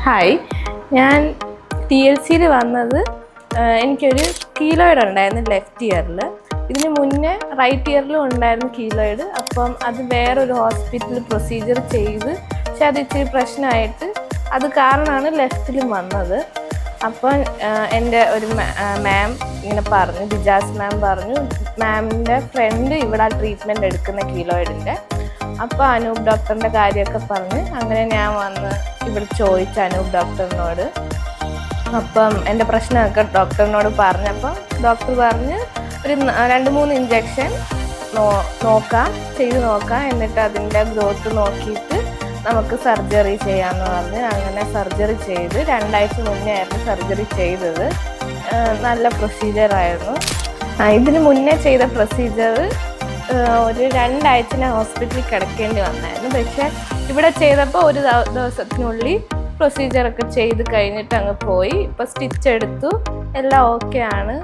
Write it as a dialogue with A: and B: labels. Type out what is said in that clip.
A: Hi, ഞാൻ TLCയിൽ വന്നത് എനിക്കൊരു കീലോയിഡ് ഉണ്ടായിരുന്നു ലെഫ്റ്റ് ഇയറിൽ. ഇതിന് മുന്നേ റൈറ്റ് ഇയറിലും ഉണ്ടായിരുന്നു കീലോയിഡ്. അപ്പം അത് വേറൊരു ഹോസ്പിറ്റലിൽ പ്രൊസീജിയർ ചെയ്ത്, പക്ഷെ അത് ഇച്ചിരി പ്രശ്നമായിട്ട് അത് കാരണമാണ് ലെഫ്റ്റിലും വന്നത്. അപ്പം എൻ്റെ ഒരു മാം ഇങ്ങനെ പറഞ്ഞു, ബിജാസ് മാം പറഞ്ഞു, മാമിൻ്റെ ഫ്രണ്ട് ഇവിടെ ട്രീറ്റ്മെൻറ്റ് എടുക്കുന്ന കീലോയിഡിൻ്റെ. അപ്പോൾ അനൂപ് ഡോക്ടറിൻ്റെ കാര്യമൊക്കെ പറഞ്ഞ് അങ്ങനെ ഞാൻ വന്ന് ഇവിടെ ചോദിച്ചു അനൂപ് ഡോക്ടറിനോട്. അപ്പം എൻ്റെ പ്രശ്നമൊക്കെ ഡോക്ടറിനോട് പറഞ്ഞപ്പം ഡോക്ടർ പറഞ്ഞ് ഒരു 2-3 ഇഞ്ചക്ഷൻ ചെയ്ത് നോക്കാം, എന്നിട്ട് അതിൻ്റെ ഗ്രോത്ത് നോക്കിയിട്ട് നമുക്ക് സർജറി ചെയ്യാമെന്ന് പറഞ്ഞ് അങ്ങനെ സർജറി ചെയ്ത് 2 ആഴ്ച മുന്നേ ആയിരുന്നു സർജറി ചെയ്തത്. നല്ല പ്രൊസീജിയറായിരുന്നു. ഇതിന് മുന്നേ ചെയ്ത പ്രൊസീജിയർ ഒരു 2 ആഴ്ച ഞാൻ ഹോസ്പിറ്റലിൽ കിടക്കേണ്ടി വന്നായിരുന്നു. പക്ഷേ ഇവിടെ ചെയ്തപ്പോൾ ഒരു ദിവസത്തിനുള്ളിൽ പ്രൊസീജിയറൊക്കെ ചെയ്ത് കഴിഞ്ഞിട്ട് അങ്ങ് പോയി. ഇപ്പോൾ സ്റ്റിച്ച് എടുത്തു, എല്ലാം ഓക്കെ ആണ്.